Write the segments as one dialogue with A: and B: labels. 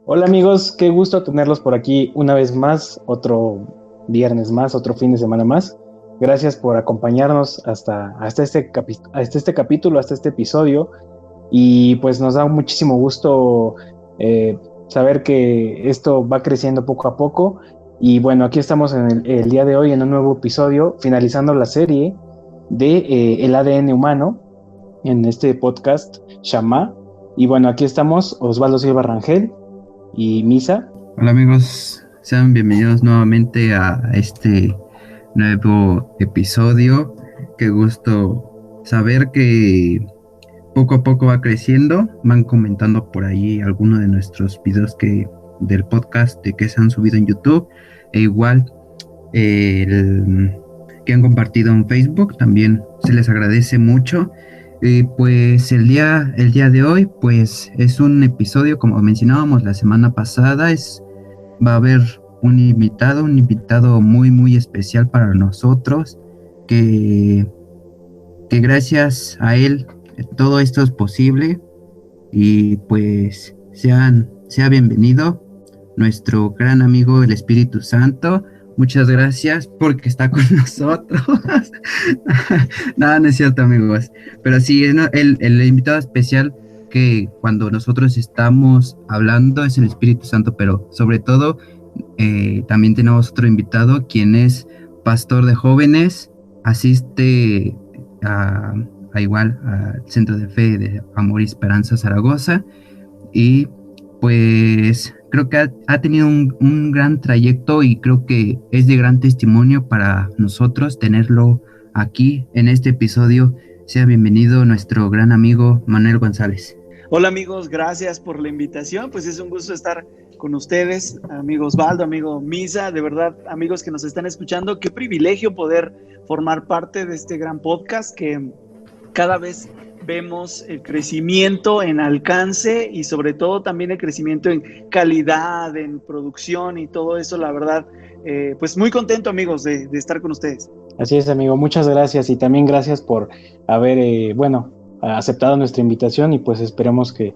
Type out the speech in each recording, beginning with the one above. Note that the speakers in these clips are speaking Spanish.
A: Hola amigos, qué gusto tenerlos por aquí una vez más, otro viernes más, otro fin de semana más. Gracias por acompañarnos hasta este capítulo, hasta este episodio. Y pues nos da muchísimo gusto saber que esto va creciendo poco a poco. Y bueno, aquí estamos en el día de hoy en un nuevo episodio, finalizando la serie de el ADN humano en este podcast Shama. Y bueno, aquí estamos Osvaldo Silva Rangel y Misa.
B: Hola amigos, sean bienvenidos nuevamente a este nuevo episodio. Qué gusto saber que poco a poco va creciendo. Van comentando por ahí algunos de nuestros videos del podcast de que se han subido en YouTube e igual el que han compartido en Facebook. También se les agradece mucho. Pues el día de hoy pues es un episodio como mencionábamos la semana pasada. Va a haber un invitado muy, muy especial para nosotros, que, que gracias a él todo esto es posible y pues sea bienvenido nuestro gran amigo el Espíritu Santo. Muchas gracias porque está con nosotros. No, no es cierto, amigos. Pero sí, el invitado especial que cuando nosotros estamos hablando es el Espíritu Santo, pero sobre todo también tenemos otro invitado, quien es pastor de jóvenes, asiste a, igual al Centro de Fe de Amor y Esperanza Zaragoza, y pues creo que ha tenido un gran trayecto y creo que es de gran testimonio para nosotros tenerlo aquí en este episodio. Sea bienvenido nuestro gran amigo Manuel González.
C: Hola amigos, gracias por la invitación. Pues es un gusto estar con ustedes, amigo Osvaldo, amigo Misa, de verdad, amigos que nos están escuchando, qué privilegio poder formar parte de este gran podcast que cada vez vemos el crecimiento en alcance y sobre todo también el crecimiento en calidad, en producción y todo eso, la verdad, pues muy contento amigos de estar con ustedes.
A: Así es, amigo, muchas gracias y también gracias por haber, aceptado nuestra invitación y pues esperemos que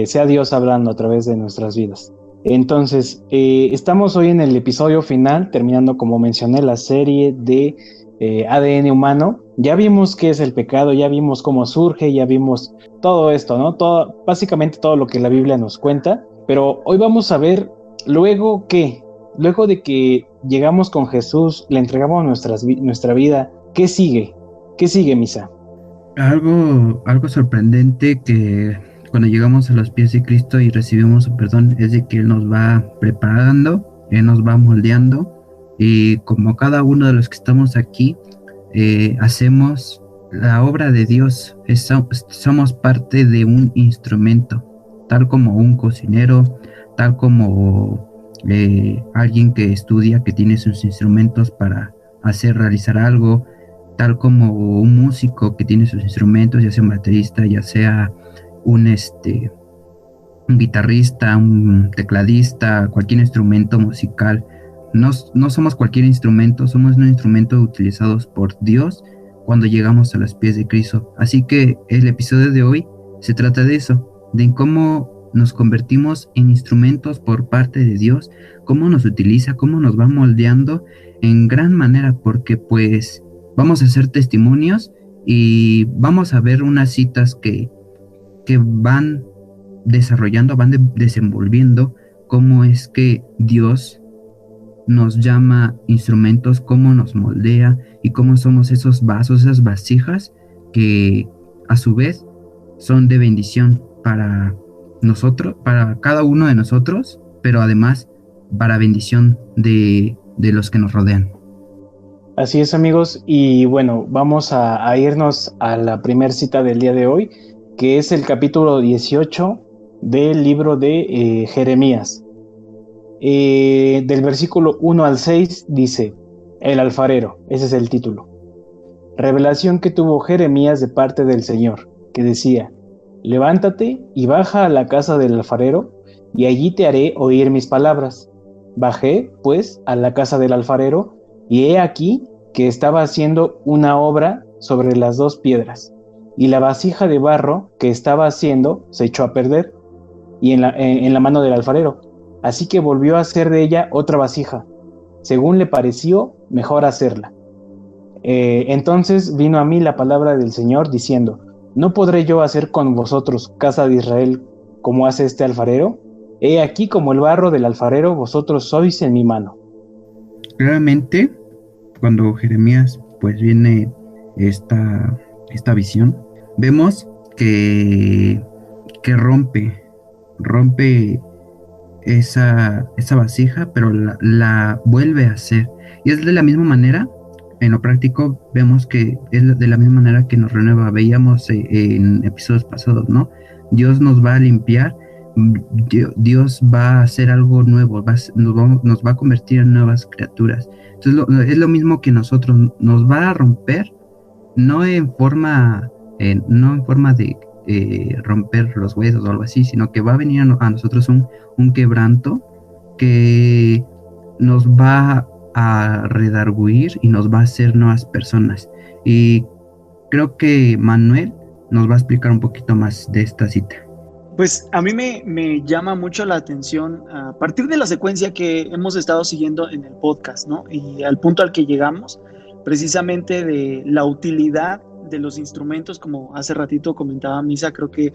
A: sea Dios hablando a través de nuestras vidas. Entonces, estamos hoy en el episodio final, terminando como mencioné la serie de ADN humano. Ya vimos qué es el pecado, ya vimos cómo surge, ya vimos todo esto, ¿no? Básicamente todo lo que la Biblia nos cuenta, pero hoy vamos a ver luego qué. Luego de que llegamos con Jesús, le entregamos nuestra vida, ¿qué sigue? ¿Qué sigue, Misa?
B: Algo sorprendente que cuando llegamos a los pies de Cristo y recibimos su perdón es de que Él nos va preparando, Él nos va moldeando, y como cada uno de los que estamos aquí hacemos la obra de Dios. Somos parte de un instrumento, tal como un cocinero, tal como alguien que estudia, que tiene sus instrumentos para realizar algo, tal como un músico que tiene sus instrumentos, ya sea un baterista, ya sea un, un guitarrista, un tecladista, cualquier instrumento musical. No somos cualquier instrumento, somos un instrumento utilizados por Dios cuando llegamos a los pies de Cristo. Así que el episodio de hoy se trata de eso, de cómo nos convertimos en instrumentos por parte de Dios, cómo nos utiliza, cómo nos va moldeando en gran manera, porque pues vamos a hacer testimonios y vamos a ver unas citas que van desarrollando, desenvolviendo cómo es que Dios nos llama instrumentos, cómo nos moldea y cómo somos esos vasos, esas vasijas que a su vez son de bendición para nosotros, para cada uno de nosotros, pero además para bendición de los que nos rodean.
A: Así es, amigos, y bueno, vamos a irnos a la primera cita del día de hoy, que es el capítulo 18 del libro de Jeremías. Del versículo 1 al 6 dice, el alfarero, ese es el título. Revelación que tuvo Jeremías de parte del Señor, que decía, levántate y baja a la casa del alfarero, y allí te haré oír mis palabras. Bajé, pues, a la casa del alfarero, y he aquí que estaba haciendo una obra sobre las dos piedras, y la vasija de barro que estaba haciendo se echó a perder. y en la mano del alfarero. Así que volvió a hacer de ella otra vasija, según le pareció mejor hacerla. Entonces vino a mí la palabra del Señor diciendo: ¿no podré yo hacer con vosotros, casa de Israel, como hace este alfarero? He aquí como el barro del alfarero, vosotros sois en mi mano.
B: Claramente, cuando Jeremías pues viene esta visión, vemos que rompe esa vasija, pero la vuelve a hacer. Y es de la misma manera, en lo práctico, vemos que es de la misma manera que nos renueva. Veíamos en episodios pasados, ¿no? Dios nos va a limpiar, Dios va a hacer algo nuevo, nos va a convertir en nuevas criaturas. Entonces es lo mismo que nosotros, nos va a romper, no en forma de romper los huesos o algo así, sino que va a venir a nosotros un quebranto que nos va a redarguir y nos va a hacer nuevas personas. Y creo que Manuel nos va a explicar un poquito más de esta cita.
C: Pues a mí me llama mucho la atención a partir de la secuencia que hemos estado siguiendo en el podcast, ¿no? Y al punto al que llegamos, precisamente de la utilidad de los instrumentos, como hace ratito comentaba Misa. Creo que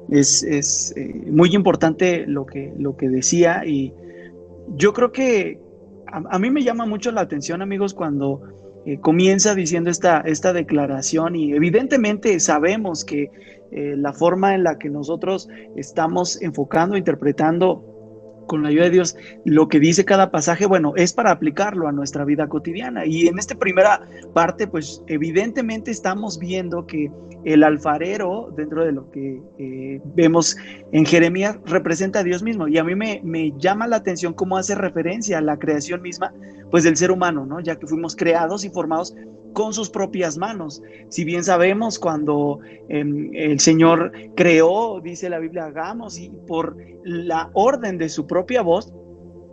C: es muy importante lo que decía, y yo creo que a mí me llama mucho la atención, amigos, cuando comienza diciendo esta declaración, y evidentemente sabemos que la forma en la que nosotros estamos enfocando, interpretando con la ayuda de Dios lo que dice cada pasaje, bueno, es para aplicarlo a nuestra vida cotidiana. Y en esta primera parte, pues evidentemente estamos viendo que el alfarero, dentro de lo que vemos en Jeremías, representa a Dios mismo. Y a mí me llama la atención cómo hace referencia a la creación misma, pues del ser humano, ¿no? Ya que fuimos creados y formados con sus propias manos. Si bien sabemos, cuando el Señor creó, dice la Biblia, hagamos, y por la orden de su propia voz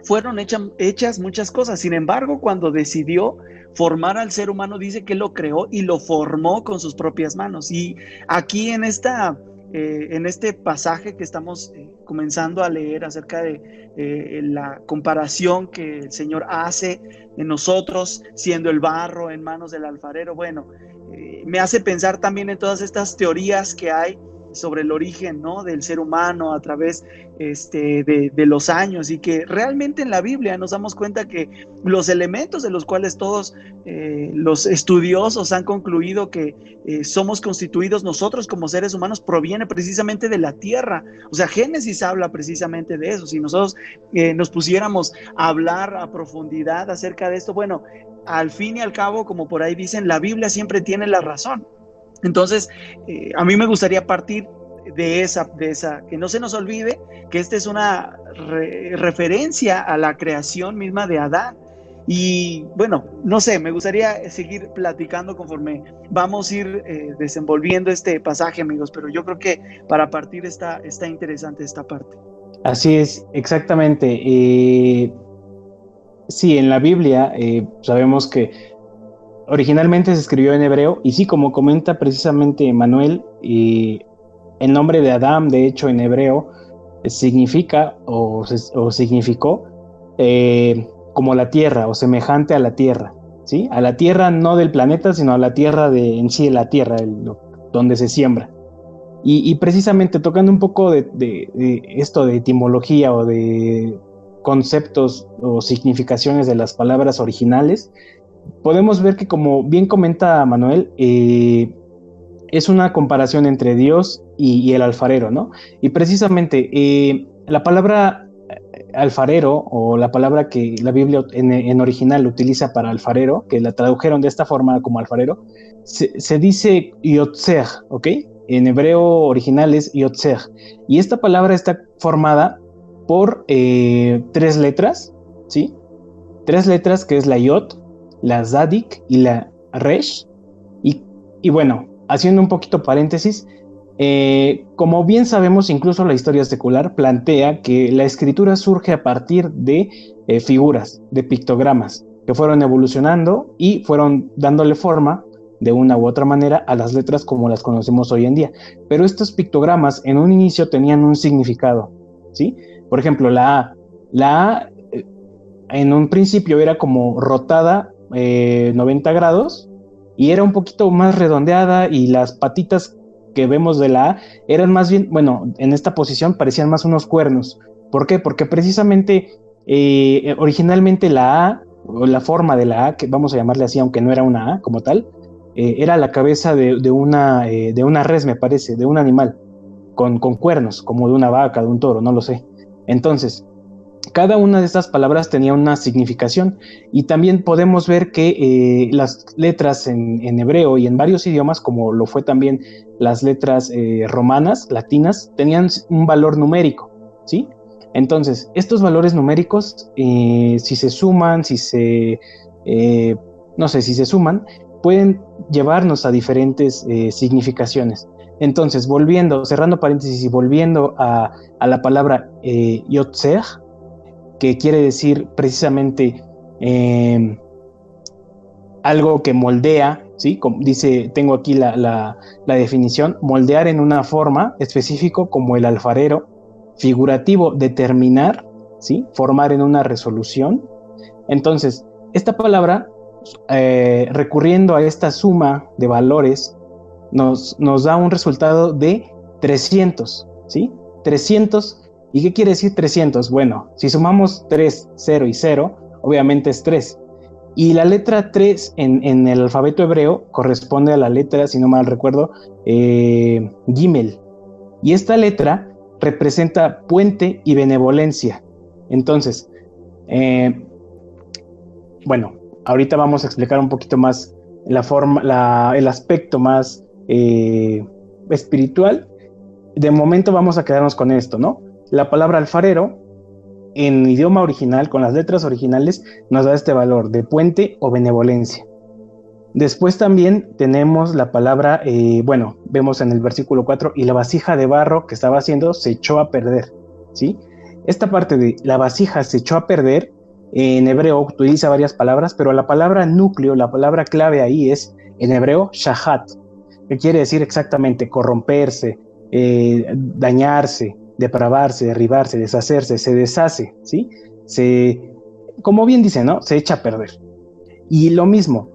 C: fueron hechas muchas cosas. Sin embargo, cuando decidió formar al ser humano, dice que lo creó y lo formó con sus propias manos. Y aquí en este pasaje que estamos comenzando a leer acerca de la comparación que el Señor hace en nosotros, siendo el barro en manos del alfarero, bueno, me hace pensar también en todas estas teorías que hay sobre el origen, ¿no?, del ser humano a través de los años, y que realmente en la Biblia nos damos cuenta que los elementos de los cuales todos los estudiosos han concluido que somos constituidos nosotros como seres humanos proviene precisamente de la tierra. O sea, Génesis habla precisamente de eso. Si nosotros nos pusiéramos a hablar a profundidad acerca de esto, bueno, al fin y al cabo, como por ahí dicen, la Biblia siempre tiene la razón. Entonces, a mí me gustaría partir de esa, que no se nos olvide que esta es una referencia a la creación misma de Adán. Y bueno, no sé, me gustaría seguir platicando conforme vamos a ir desenvolviendo este pasaje, amigos, pero yo creo que para partir está interesante esta parte.
A: Así es, exactamente. Sí, en la Biblia sabemos que originalmente se escribió en hebreo, y sí, como comenta precisamente Manuel, el nombre de Adán, de hecho, en hebreo, significa o significó como la tierra, o semejante a la tierra, ¿sí? A la tierra no del planeta, sino a la tierra en sí, la tierra, donde se siembra. Y precisamente tocando un poco de esto de etimología o de conceptos o significaciones de las palabras originales, podemos ver que, como bien comenta Manuel, es una comparación entre Dios y el alfarero, ¿no? Y precisamente la palabra alfarero, o la palabra que la Biblia en original utiliza para alfarero, que la tradujeron de esta forma como alfarero, se dice yotzer, ¿ok? En hebreo original es yotzer. Y esta palabra está formada por 3 letras, ¿sí? 3 letras, que es la yot, la zadik y la resh. Y bueno, haciendo un poquito paréntesis, como bien sabemos, incluso la historia secular plantea que la escritura surge a partir de figuras, de pictogramas, que fueron evolucionando y fueron dándole forma de una u otra manera a las letras como las conocemos hoy en día. Pero estos pictogramas en un inicio tenían un significado, ¿sí? Por ejemplo, la A en un principio era como rotada 90 grados y era un poquito más redondeada y las patitas que vemos de la A eran más bien, bueno, en esta posición parecían más unos cuernos. ¿Por qué? Porque precisamente originalmente la A, o la forma de la A, que vamos a llamarle así, aunque no era una A como tal, era la cabeza de una res, me parece, de un animal, con cuernos, como de una vaca, de un toro, no lo sé. Entonces, cada una de estas palabras tenía una significación y también podemos ver que las letras en hebreo y en varios idiomas, como lo fue también las letras romanas, latinas, tenían un valor numérico, ¿sí? Entonces, estos valores numéricos, si se suman, no sé, si se suman, pueden llevarnos a diferentes significaciones. Entonces, cerrando paréntesis y volviendo a la palabra yotzer, que quiere decir precisamente algo que moldea, ¿sí? Como dice, tengo aquí la definición: moldear en una forma específico como el alfarero, figurativo, determinar, ¿sí? Formar en una resolución. Entonces, esta palabra, recurriendo a esta suma de valores, nos da un resultado de 300, ¿sí? 300. ¿Y qué quiere decir 300? Bueno, si sumamos 3, 0 y 0, obviamente es 3. Y la letra 3 en el alfabeto hebreo corresponde a la letra, si no mal recuerdo, Gimel. Y esta letra representa puente y benevolencia. Entonces, bueno, ahorita vamos a explicar un poquito más el aspecto más espiritual. De momento vamos a quedarnos con esto, ¿no? La palabra alfarero, en idioma original, con las letras originales, nos da este valor de puente o benevolencia. Después también tenemos la palabra, bueno, vemos en el versículo 4, y la vasija de barro que estaba haciendo se echó a perder, ¿sí? Esta parte de la vasija se echó a perder, en hebreo utiliza varias palabras, pero la palabra núcleo, la palabra clave ahí es, en hebreo, shahat, que quiere decir exactamente corromperse, dañarse, depravarse, derribarse, deshacerse, se deshace, ¿sí? Como bien dice, ¿no? Se echa a perder. Y lo mismo,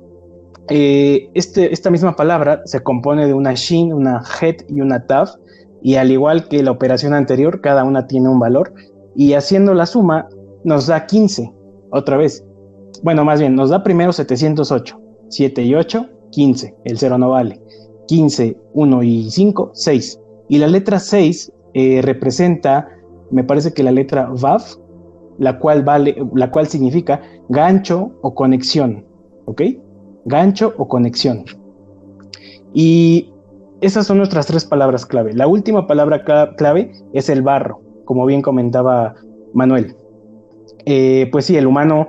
A: esta misma palabra se compone de una shin, una het y una tav, y al igual que la operación anterior, cada una tiene un valor, y haciendo la suma nos da 15, otra vez. Bueno, más bien, nos da primero 708, 7 y 8, 15, el 0 no vale. 15, 1 y 5, 6. Y la letra 6 representa, me parece que la letra Vav, la cual significa gancho o conexión, ¿ok? Gancho o conexión. Y esas son nuestras tres palabras clave. La última palabra clave es el barro, como bien comentaba Manuel. Pues sí, el humano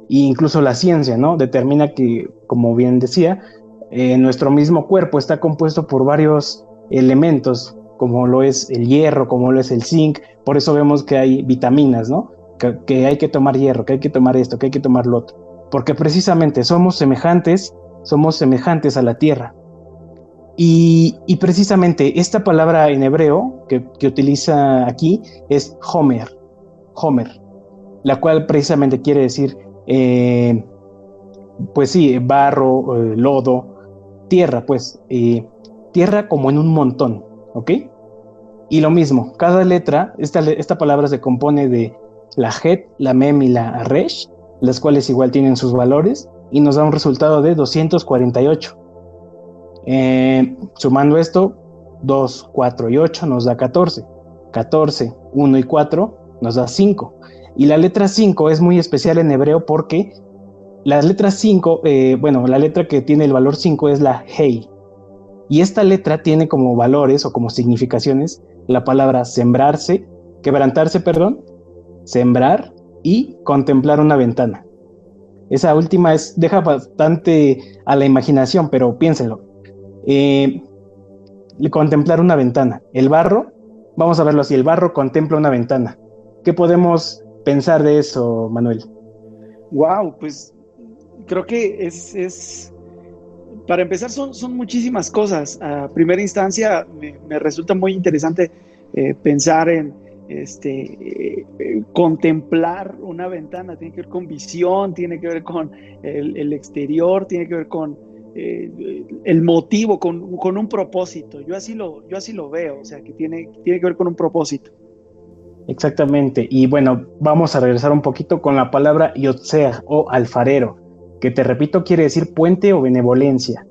A: e incluso la ciencia, ¿no? Determina que, como bien decía, nuestro mismo cuerpo está compuesto por varios elementos, como lo es el hierro, como lo es el zinc. Por eso vemos que hay vitaminas, ¿no? Que hay que tomar hierro, que hay que tomar esto, que hay que tomar lo otro. Porque precisamente somos semejantes a la tierra. Y precisamente esta palabra en hebreo que utiliza aquí es Homer, la cual precisamente quiere decir, pues sí, barro, lodo, tierra, pues, tierra como en un montón, ¿ok? Y lo mismo, cada letra, esta palabra se compone de la Het, la Mem y la Resh, las cuales igual tienen sus valores, y nos da un resultado de 248. Sumando esto, 2, 4 y 8 nos da 14. 14, 1 y 4 nos da 5. Y la letra 5 es muy especial en hebreo porque la letra 5, bueno, la letra que tiene el valor 5 es la Hei. Y esta letra tiene como valores o como significaciones la palabra quebrantarse, sembrar y contemplar una ventana. Esa última deja bastante a la imaginación, pero piénsenlo. Contemplar una ventana. El barro, vamos a verlo así, el barro contempla una ventana. ¿Qué podemos pensar de eso, Manuel?
C: Wow, pues creo que para empezar son muchísimas cosas. A primera instancia me resulta muy interesante pensar en contemplar una ventana, tiene que ver con visión, tiene que ver con el exterior, tiene que ver con el motivo, con un propósito. Yo así lo veo, o sea, que tiene que ver con un propósito.
A: Exactamente. Y bueno, vamos a regresar un poquito con la palabra yotzea o alfarero, que te repito quiere decir puente o benevolencia.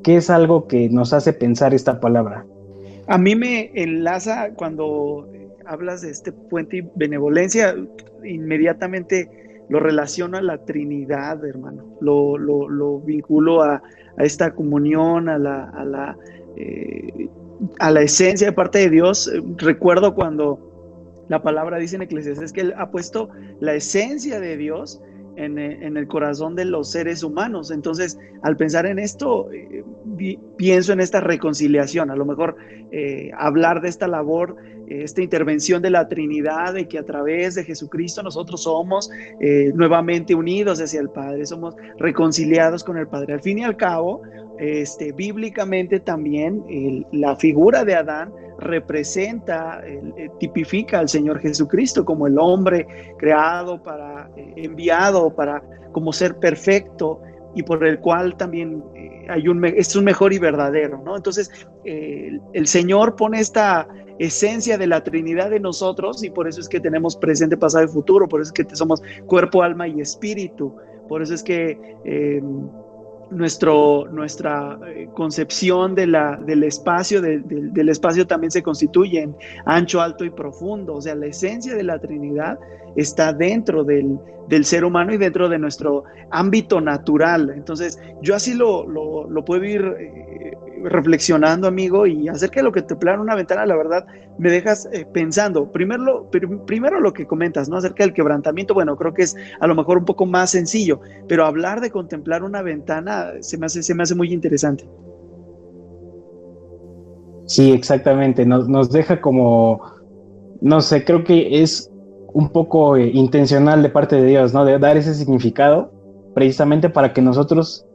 A: ¿Qué es algo que nos hace pensar esta palabra?
C: A mí me enlaza cuando hablas de este puente y benevolencia, inmediatamente lo relaciono a la Trinidad, hermano. Lo vinculo a esta comunión, a la esencia de parte de Dios. Recuerdo cuando la palabra dice en Eclesiastés que Él ha puesto la esencia de Dios en el corazón de los seres humanos. Entonces, al pensar en esto, pienso en esta reconciliación, a lo mejor hablar de esta labor, esta intervención de la Trinidad, de que a través de Jesucristo nosotros somos nuevamente unidos hacia el Padre, somos reconciliados con el Padre. Al fin y al cabo, bíblicamente también la figura de Adán representa, tipifica al Señor Jesucristo como el hombre creado enviado para como ser perfecto y por el cual también es un mejor y verdadero, ¿no? Entonces, el Señor pone esta esencia de la Trinidad en nosotros y por eso es que tenemos presente, pasado y futuro, por eso es que somos cuerpo, alma y espíritu, por eso es que nuestra concepción del espacio, del espacio también se constituye en ancho, alto y profundo. O sea, la esencia de la Trinidad está dentro del ser humano y dentro de nuestro ámbito natural. Entonces, yo así lo puedo ir reflexionando, amigo, y acerca de lo que te plantea una ventana, la verdad, me dejas pensando. Primero lo que comentas, ¿no? Acerca del quebrantamiento, bueno, creo que es a lo mejor un poco más sencillo, pero hablar de contemplar una ventana se me hace muy interesante.
A: Sí, exactamente. Nos deja como, no sé, creo que es un poco intencional de parte de Dios, ¿no? De dar ese significado precisamente para que nosotros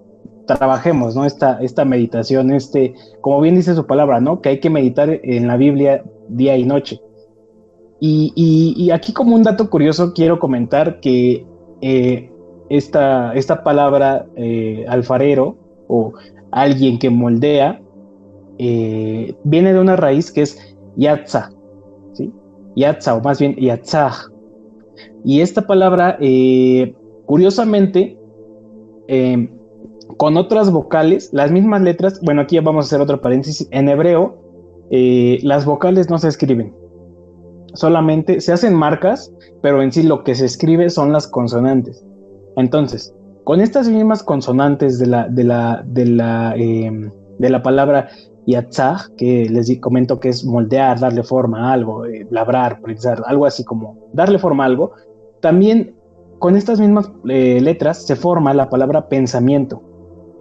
A: trabajemos, ¿no? Esta meditación, como bien dice su palabra, ¿no? Que hay que meditar en la Biblia día y noche. Y aquí como un dato curioso quiero comentar que esta palabra alfarero o alguien que moldea viene de una raíz que es yatza, ¿sí? Yatza o más bien yatzah. Y esta palabra, curiosamente, con otras vocales, las mismas letras, bueno, aquí vamos a hacer otro paréntesis, en hebreo las vocales no se escriben, solamente se hacen marcas, pero en sí lo que se escribe son las consonantes. Entonces, con estas mismas consonantes de la palabra yatzah, que les comento que es moldear, darle forma a algo, labrar, prensar, algo así como darle forma a algo, también con estas mismas letras se forma la palabra pensamiento.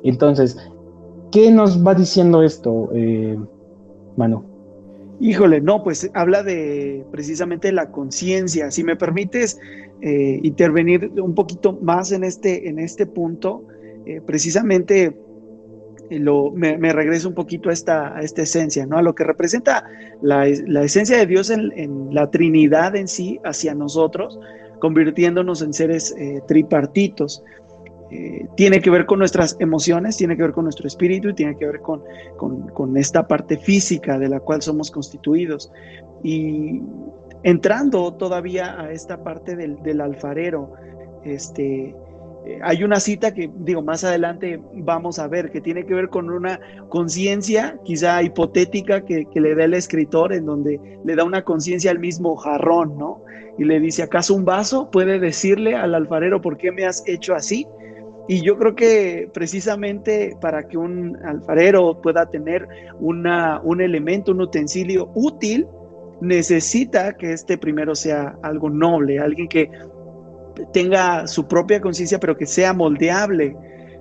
A: Entonces, ¿qué nos va diciendo esto, Manu?
C: Híjole, no, pues habla de precisamente la conciencia. Si me permites intervenir un poquito más en este punto, precisamente me regreso un poquito a esta esencia, ¿no? A lo que representa la esencia de Dios en la Trinidad en sí hacia nosotros, convirtiéndonos en seres tripartitos. Tiene que ver con nuestras emociones, tiene que ver con nuestro espíritu y tiene que ver con esta parte física de la cual somos constituidos. Y entrando todavía a esta parte del alfarero, hay una cita que, digo, más adelante vamos a ver, que tiene que ver con una conciencia quizá hipotética que le da el escritor, en donde le da una conciencia al mismo jarrón, ¿no? Y le dice, ¿acaso un vaso puede decirle al alfarero, ¿por qué me has hecho así? Y yo creo que precisamente para que un alfarero pueda tener un elemento, un utensilio útil, necesita que primero sea algo noble, alguien que tenga su propia conciencia, pero que sea moldeable.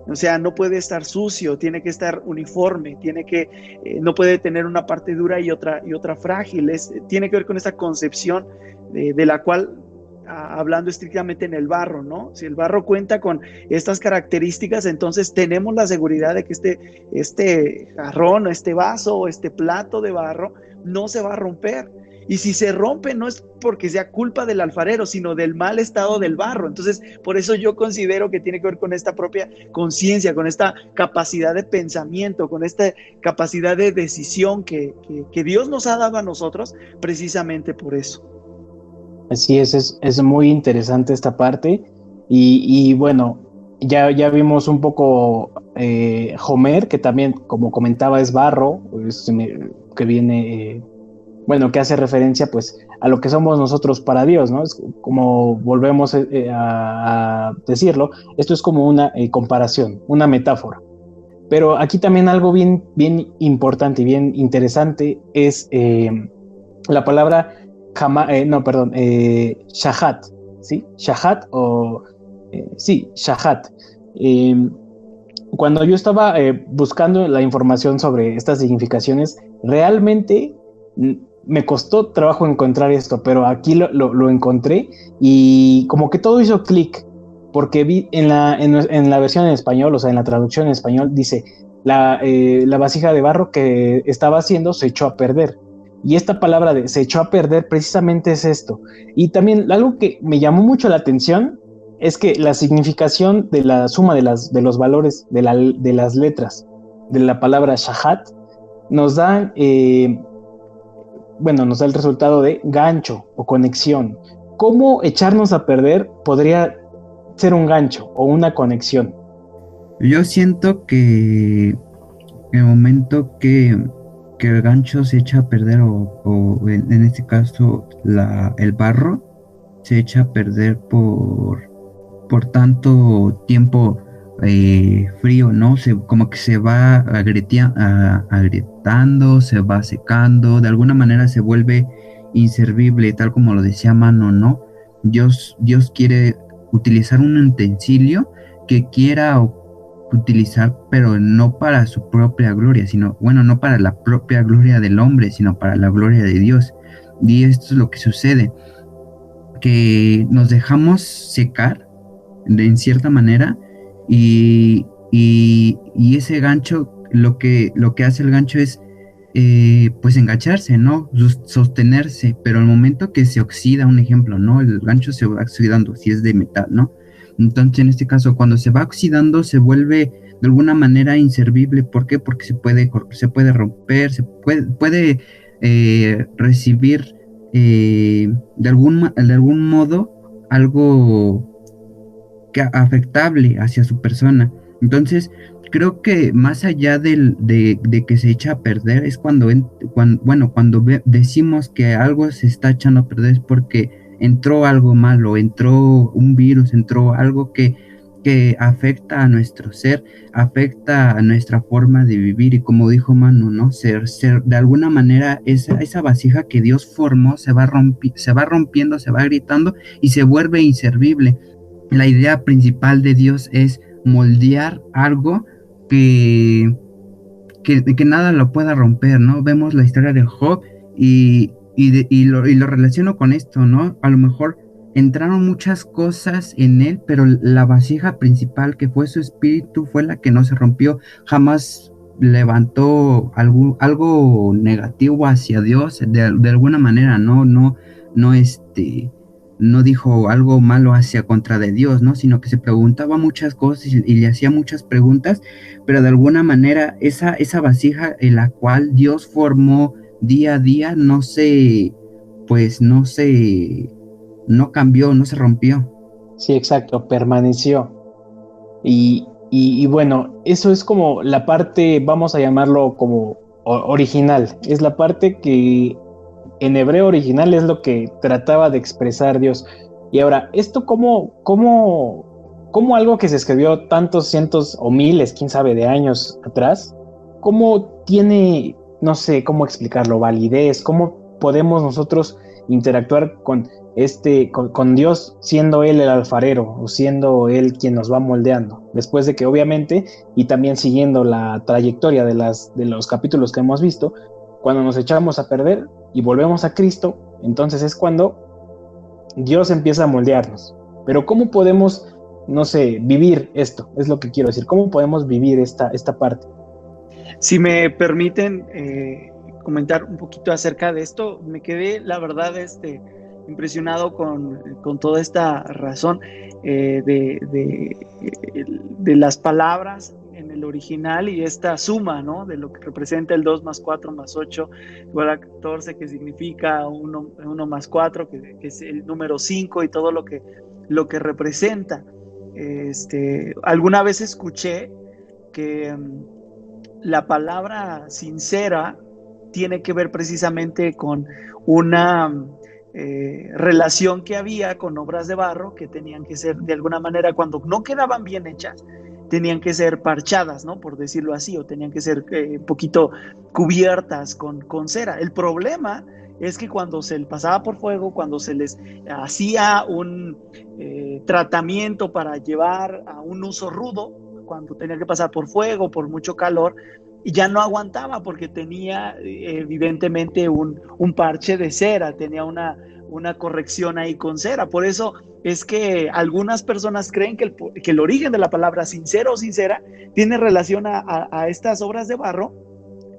C: O sea, no puede estar sucio, tiene que estar uniforme, no puede tener una parte dura y otra frágil. Tiene que ver con esta concepción de la cual, hablando estrictamente en el barro, ¿no? Si el barro cuenta con estas características, entonces tenemos la seguridad de que este jarrón, este vaso, este plato de barro no se va a romper. Y si se rompe, no es porque sea culpa del alfarero, sino del mal estado del barro. Entonces, por eso yo considero que tiene que ver con esta propia conciencia, con esta capacidad de pensamiento, con esta capacidad de decisión que Dios nos ha dado a nosotros, precisamente por eso.
A: Así es muy interesante esta parte. Y bueno, ya vimos un poco Homer, que también, como comentaba, es barro, que viene, bueno, que hace referencia pues a lo que somos nosotros para Dios, ¿no? Es como volvemos a decirlo, esto es como una comparación, una metáfora. Pero aquí también algo bien importante y bien interesante es la palabra shahat, ¿sí? Shahat sí, shahat. Eh, Cuando yo estaba buscando la información sobre estas significaciones, realmente me costó trabajo encontrar esto, pero aquí lo encontré y como que todo hizo clic, porque vi en la versión en español, o sea, en la traducción en español, dice, la vasija de barro que estaba haciendo se echó a perder. Y esta palabra de se echó a perder precisamente es esto. Y también algo que me llamó mucho la atención es que la significación de la suma de los valores de las letras de la palabra shahat nos da, nos da el resultado de gancho o conexión. ¿Cómo echarnos a perder podría ser un gancho o una conexión?
B: Yo siento que el momento que el gancho se echa a perder o en este caso el barro se echa a perder por tanto tiempo frío, ¿no? Como que se va agrietando, se va secando, de alguna manera se vuelve inservible, tal como lo decía Mano, ¿no? Dios quiere utilizar un utensilio que quiera utilizar, pero no para su propia gloria, sino, bueno, no para la propia gloria del hombre, sino para la gloria de Dios. Y esto es lo que sucede, que nos dejamos secar en cierta manera y ese gancho, lo que hace el gancho es pues engancharse, ¿no? Sostenerse, pero al momento que se oxida, un ejemplo, ¿no? El gancho se va oxidando, si es de metal, ¿no? Entonces, en este caso, cuando se va oxidando, se vuelve de alguna manera inservible. ¿Por qué? Porque se puede romper, se puede recibir de algún modo algo afectable hacia su persona. Entonces, creo que más allá de que se echa a perder, es cuando decimos que algo se está echando a perder, es porque entró algo malo, entró un virus, entró algo que afecta a nuestro ser, afecta a nuestra forma de vivir, y como dijo Manu, ¿no? Ser de alguna manera esa vasija que Dios formó se va rompiendo, se va gritando y se vuelve inservible. La idea principal de Dios es moldear algo que nada lo pueda romper, ¿no? Vemos la historia de Job y lo relaciono con esto, ¿no? A lo mejor entraron muchas cosas en él, pero la vasija principal, que fue su espíritu, fue la que no se rompió. Jamás levantó algo negativo hacia Dios de alguna manera, no dijo algo malo hacia contra de Dios, ¿no? Sino que se preguntaba muchas cosas y le hacía muchas preguntas, pero de alguna manera esa vasija en la cual Dios formó día a día no cambió, no se rompió.
A: Sí, exacto, permaneció. Y bueno, eso es como la parte, vamos a llamarlo como original, es la parte que en hebreo original es lo que trataba de expresar Dios. Y ahora, esto como algo que se escribió tantos cientos o miles, quién sabe, de años atrás, cómo tiene, no sé cómo explicarlo, validez, cómo podemos nosotros interactuar con Dios, siendo Él el alfarero o siendo Él quien nos va moldeando, después de que obviamente, y también siguiendo la trayectoria de los capítulos que hemos visto, cuando nos echamos a perder y volvemos a Cristo, entonces es cuando Dios empieza a moldearnos. Pero ¿cómo podemos, no sé, vivir esto? Es lo que quiero decir. ¿Cómo podemos vivir esta parte?
C: Si me permiten comentar un poquito acerca de esto. Me quedé, la verdad, impresionado con toda esta razón de las palabras en el original y esta suma, ¿no? De lo que representa el 2 más 4 más 8 igual a 14, que significa 1 más 4, que es el número 5 y todo lo que representa. Alguna vez escuché que la palabra sincera tiene que ver precisamente con una relación que había con obras de barro que tenían que ser de alguna manera, cuando no quedaban bien hechas, tenían que ser parchadas, ¿no? Por decirlo así, o tenían que ser un poquito cubiertas con cera. El problema es que cuando se les pasaba por fuego, cuando se les hacía un tratamiento para llevar a un uso rudo, cuando tenía que pasar por fuego, por mucho calor, y ya no aguantaba porque tenía evidentemente un parche de cera, tenía una corrección ahí con cera. Por eso es que algunas personas creen que el origen de la palabra sincero o sincera tiene relación a estas obras de barro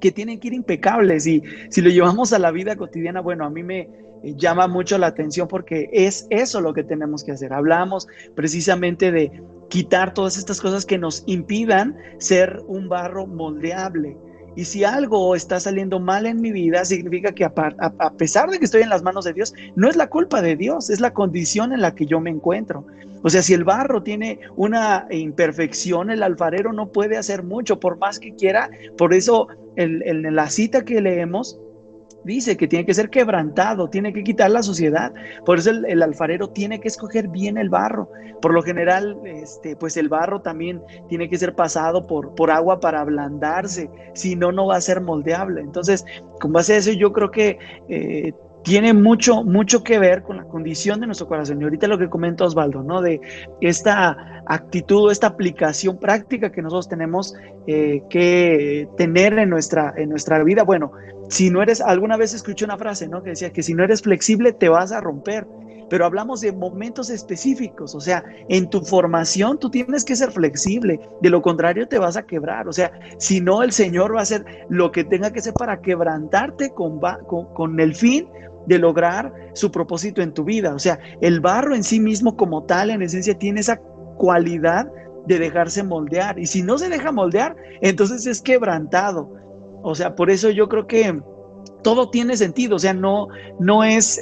C: que tienen que ir impecables, y si lo llevamos a la vida cotidiana, bueno, a mí me llama mucho la atención porque es eso lo que tenemos que hacer. Hablamos precisamente de quitar todas estas cosas que nos impidan ser un barro moldeable. Y si algo está saliendo mal en mi vida, significa que a pesar de que estoy en las manos de Dios, no es la culpa de Dios, es la condición en la que yo me encuentro. O sea, si el barro tiene una imperfección, el alfarero no puede hacer mucho, por más que quiera. Por eso en la cita que leemos, dice que tiene que ser quebrantado, tiene que quitar la suciedad. Por eso el alfarero tiene que escoger bien el barro. Por lo general, pues el barro también tiene que ser pasado por agua para ablandarse, si no, no va a ser moldeable. Entonces, con base a eso, yo creo que tiene mucho que ver con la condición de nuestro corazón. Y ahorita lo que comenta Osvaldo, ¿no? De esta actitud, esta aplicación práctica que nosotros tenemos que tener en nuestra vida. Bueno, si no eres, alguna vez escuché una frase, ¿no? Que decía que si no eres flexible te vas a romper. Pero hablamos de momentos específicos. O sea, en tu formación tú tienes que ser flexible, de lo contrario te vas a quebrar. O sea, si no, el Señor va a hacer lo que tenga que hacer para quebrantarte con el fin de lograr su propósito en tu vida. O sea, el barro en sí mismo como tal, en esencia, tiene esa cualidad de dejarse moldear. Y si no se deja moldear, entonces es quebrantado. O sea, por eso yo creo que todo tiene sentido. O sea, no es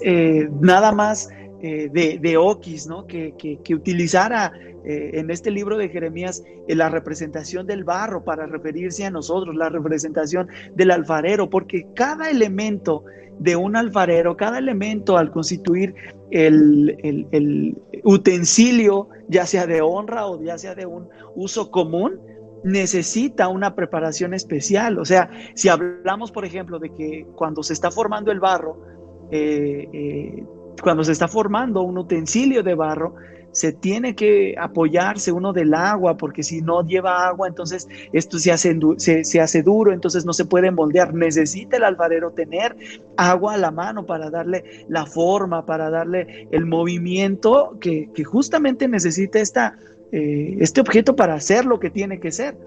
C: nada más de Oquis, ¿no? Que utilizara en este libro de Jeremías la representación del barro para referirse a nosotros, la representación del alfarero, porque cada elemento de un alfarero, cada elemento al constituir el utensilio, ya sea de honra o ya sea de un uso común, necesita una preparación especial. O sea, si hablamos, por ejemplo, de que cuando se está formando el barro, cuando se está formando un utensilio de barro, se tiene que apoyarse uno del agua, porque si no lleva agua, entonces esto se hace duro, entonces no se puede moldear. Necesita el alfarero tener agua a la mano para darle la forma, para darle el movimiento que justamente necesita este objeto para hacer lo que tiene que ser.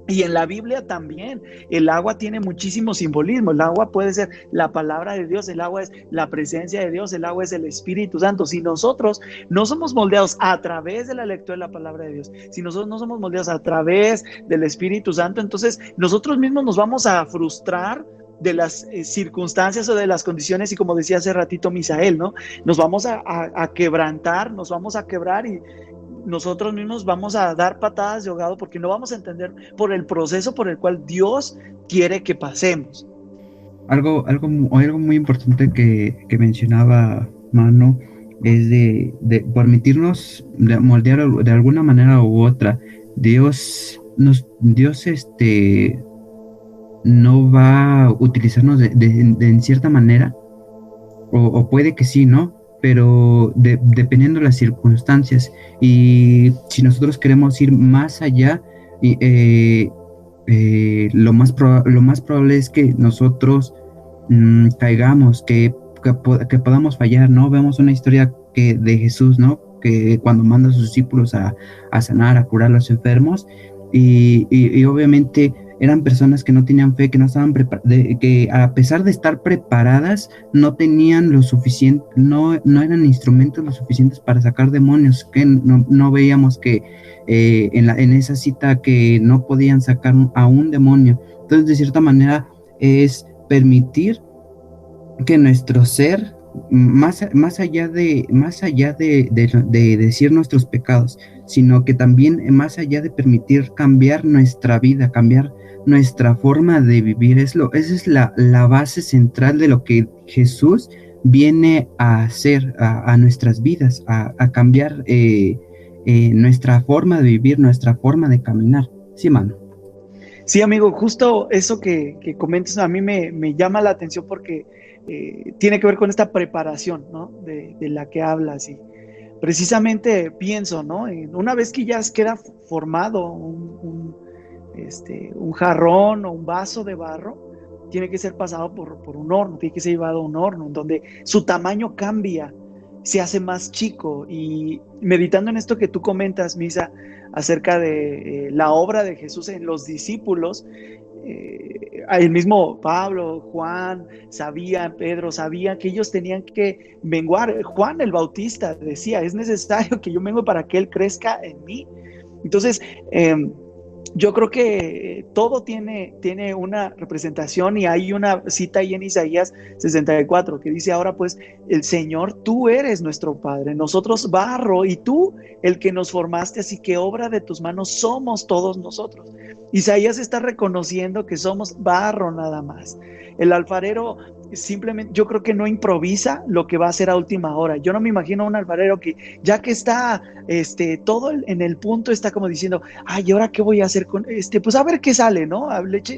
C: Y en la Biblia también, el agua tiene muchísimo simbolismo. El agua puede ser la palabra de Dios, el agua es la presencia de Dios, el agua es el Espíritu Santo. Si nosotros no somos moldeados a través de la lectura de la palabra de Dios, si nosotros no somos moldeados a través del Espíritu Santo, entonces nosotros mismos nos vamos a frustrar de las circunstancias o de las condiciones, y como decía hace ratito Misael, ¿no? Nos vamos a quebrantar, nos vamos a quebrar, y nosotros mismos vamos a dar patadas de ahogado porque no vamos a entender por el proceso por el cual Dios quiere que pasemos.
B: Algo muy importante que mencionaba Mano es de permitirnos moldear de alguna manera u otra. Dios no va a utilizarnos de en cierta manera, o puede que sí, ¿no? Pero dependiendo de las circunstancias, y si nosotros queremos ir más allá, lo más probable es que nosotros caigamos, que podamos fallar, ¿no? Vemos una historia de Jesús, ¿no? Que cuando manda a sus discípulos a sanar, a curar a los enfermos, y obviamente eran personas que no tenían fe, que no estaban que a pesar de estar preparadas, no tenían lo suficiente, no eran instrumentos lo suficientes para sacar demonios, que no veíamos que en esa cita que no podían sacar a un demonio. Entonces, de cierta manera, es permitir que nuestro ser, más allá de decir nuestros pecados, sino que también más allá de permitir cambiar nuestra vida, cambiar nuestra forma de vivir, esa es la base central de lo que Jesús viene a hacer a nuestras vidas, a cambiar nuestra forma de vivir, nuestra forma de caminar. Sí, mano.
C: Sí, amigo, justo eso que comentas a mí me llama la atención porque tiene que ver con esta preparación, ¿no? De la que hablas. Y precisamente pienso, ¿no? Una vez que ya queda formado un jarrón o un vaso de barro, tiene que ser pasado por un horno, tiene que ser llevado a un horno, en donde su tamaño cambia, se hace más chico. Y meditando en esto que tú comentas, Misa, acerca de la obra de Jesús en los discípulos, el mismo Pablo, Juan, Pedro sabía que ellos tenían que menguar. Juan el Bautista decía, es necesario que yo mengue para que Él crezca en mí. Entonces, yo creo que todo tiene una representación, y hay una cita ahí en Isaías 64 que dice: ahora pues, el Señor, tú eres nuestro Padre, nosotros barro, y tú el que nos formaste, así que obra de tus manos somos todos nosotros. Isaías está reconociendo que somos barro nada más. El alfarero simplemente, yo creo que no improvisa lo que va a hacer a última hora. Yo no me imagino a un alfarero que, ya que está todo en el punto, está como diciendo: ay, ¿y ahora qué voy a hacer con pues a ver qué sale, ¿no?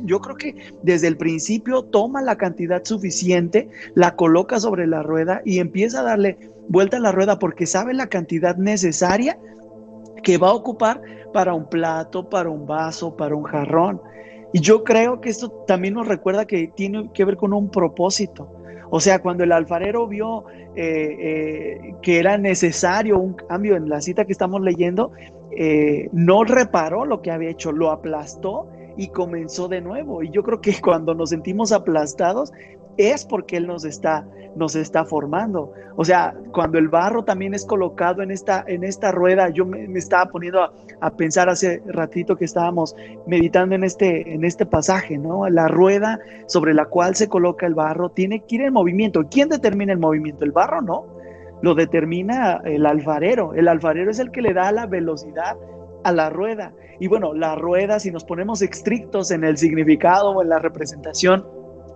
C: Yo creo que desde el principio toma la cantidad suficiente, la coloca sobre la rueda y empieza a darle vuelta a la rueda, porque sabe la cantidad necesaria que va a ocupar para un plato, para un vaso, para un jarrón. Y yo creo que esto también nos recuerda que tiene que ver con un propósito. O sea, cuando el alfarero vio que era necesario un cambio en la cita que estamos leyendo, no reparó lo que había hecho, lo aplastó y comenzó de nuevo. Y yo creo que cuando nos sentimos aplastados es porque Él nos está formando. O sea, cuando el barro también es colocado en esta rueda, yo me estaba poniendo a pensar hace ratito que estábamos meditando en este pasaje, ¿no? La rueda sobre la cual se coloca el barro tiene que ir en movimiento. ¿Quién determina el movimiento? El barro, ¿no? Lo determina el alfarero. El alfarero es el que le da la velocidad a la rueda. Y bueno, la rueda, si nos ponemos estrictos en el significado o en la representación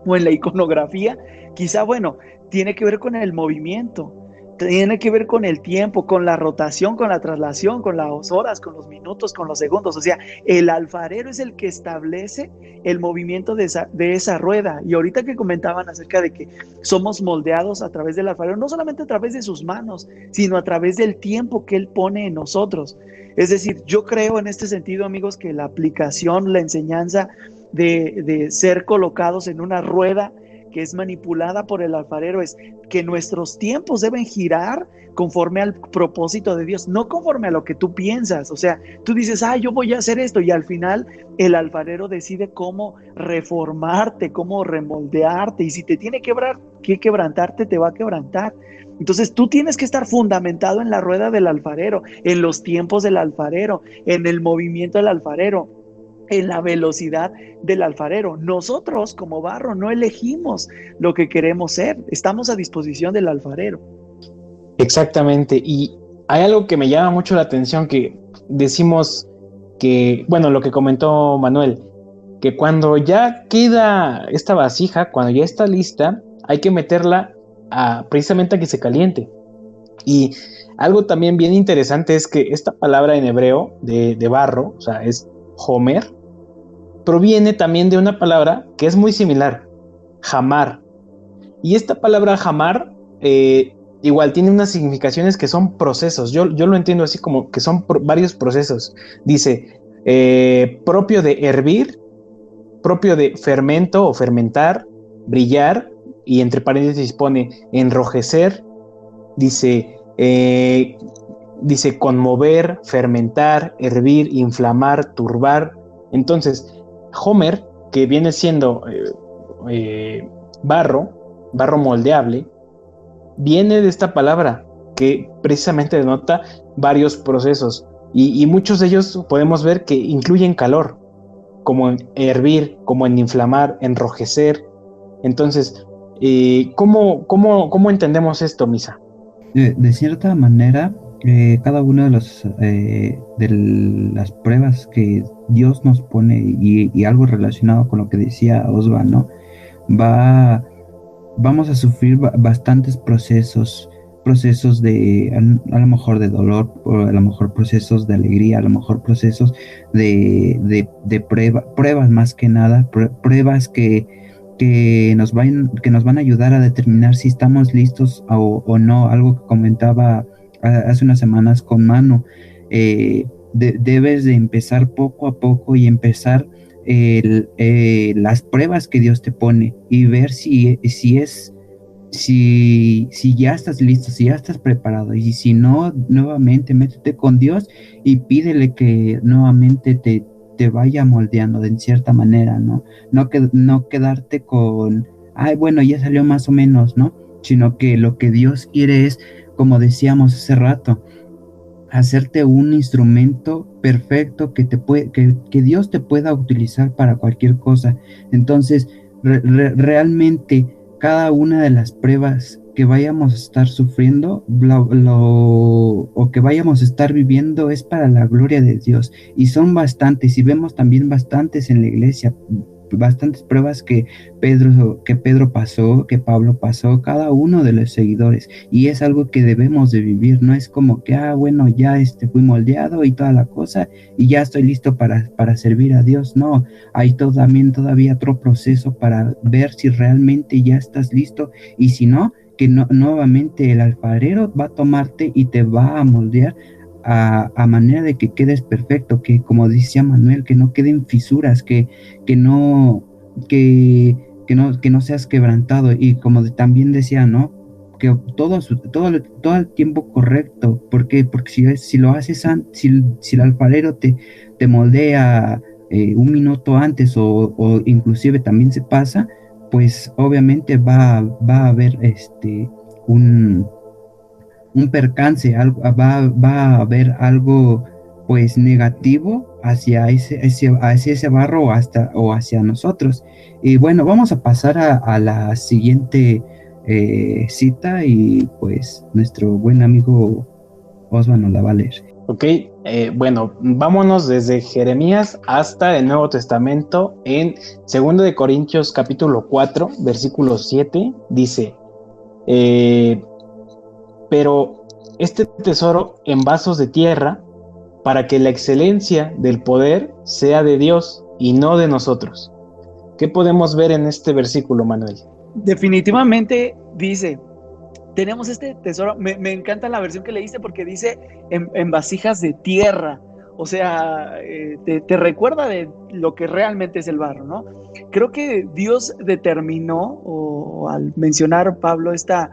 C: o en la iconografía, quizá, bueno, tiene que ver con el movimiento, tiene que ver con el tiempo, con la rotación, con la traslación, con las horas, con los minutos, con los segundos. O sea, el alfarero es el que establece el movimiento de esa rueda. Y ahorita que comentaban acerca de que somos moldeados a través del alfarero, no solamente a través de sus manos, sino a través del tiempo que Él pone en nosotros. Es decir, yo creo en este sentido, amigos, que la aplicación, la enseñanza de ser colocados en una rueda que es manipulada por el alfarero es que nuestros tiempos deben girar conforme al propósito de Dios, no conforme a lo que tú piensas. O sea, tú dices: yo voy a hacer esto, y al final el alfarero decide cómo reformarte, cómo remoldearte, y si te tiene que quebrantarte, te va a quebrantar. Entonces tú tienes que estar fundamentado en la rueda del alfarero, en los tiempos del alfarero, en el movimiento del alfarero, en la velocidad del alfarero. Nosotros como barro no elegimos lo que queremos ser, estamos a disposición del alfarero.
A: Exactamente, y hay algo que me llama mucho la atención, que decimos que, bueno, lo que comentó Manuel, que cuando ya queda esta vasija, cuando ya está lista, hay que meterla precisamente a que se caliente. Y algo también bien interesante es que esta palabra en hebreo de barro, o sea, es homer, proviene también de una palabra que es muy similar, jamar. Y esta palabra jamar igual tiene unas significaciones que son procesos. Yo lo entiendo así, como que son varios procesos. Dice, propio de hervir, propio de fermento o fermentar, brillar, y entre paréntesis pone enrojecer. Dice conmover, fermentar, hervir, inflamar, turbar. Entonces, Homer, que viene siendo barro moldeable, viene de esta palabra que precisamente denota varios procesos y muchos de ellos podemos ver que incluyen calor, como en hervir, como en inflamar, enrojecer. Entonces, ¿cómo entendemos esto, Misa?
B: De cierta manera, cada una de las pruebas que Dios nos pone y algo relacionado con lo que decía Osva, ¿no? Va, vamos a sufrir bastantes procesos de, a lo mejor de dolor, o a lo mejor procesos de alegría, a lo mejor procesos de pruebas más que nada, pruebas que nos van a ayudar a determinar si estamos listos o no, algo que comentaba hace unas semanas con Manu. Debes de empezar poco a poco y empezar las pruebas que Dios te pone y ver si ya estás listo, si ya estás preparado, y si no, nuevamente métete con Dios y pídele que nuevamente te vaya moldeando de cierta manera, ¿no? No quedarte con, ay, bueno, ya salió más o menos, ¿no? Sino que lo que Dios quiere es, como decíamos hace rato, hacerte un instrumento perfecto que Dios te pueda utilizar para cualquier cosa. Entonces, realmente cada una de las pruebas que vayamos a estar sufriendo o que vayamos a estar viviendo es para la gloria de Dios, y son bastantes, y vemos también bastantes en la iglesia, bastantes pruebas que Pedro pasó, que Pablo pasó, cada uno de los seguidores, y es algo que debemos de vivir. No es como que, bueno, ya fui moldeado y toda la cosa, y ya estoy listo para servir a Dios. No, hay también todavía otro proceso para ver si realmente ya estás listo, y si no, que nuevamente el alfarero va a tomarte y te va a moldear a manera de que quedes perfecto, que como decía Manuel, que no queden fisuras, que no, que no seas quebrantado, y como también decía, ¿no? Que todo el tiempo correcto. ¿Por qué? Porque si lo haces si el alfarero te moldea un minuto antes o inclusive también se pasa, pues obviamente va a haber un percance, va a haber algo pues negativo hacia ese barro o hacia nosotros. Y bueno, vamos a pasar a la siguiente cita, y pues nuestro buen amigo Osva nos la va a leer.
A: Ok, bueno, vámonos desde Jeremías hasta el Nuevo Testamento. En 2 de Corintios capítulo 4, versículo 7, dice, pero este tesoro en vasos de tierra, para que la excelencia del poder sea de Dios y no de nosotros. ¿Qué podemos ver en este versículo, Manuel?
C: Definitivamente dice, tenemos este tesoro. Me encanta la versión que leíste porque dice en vasijas de tierra. O sea, te recuerda de lo que realmente es el barro, ¿no? Creo que Dios determinó, o al mencionar Pablo esta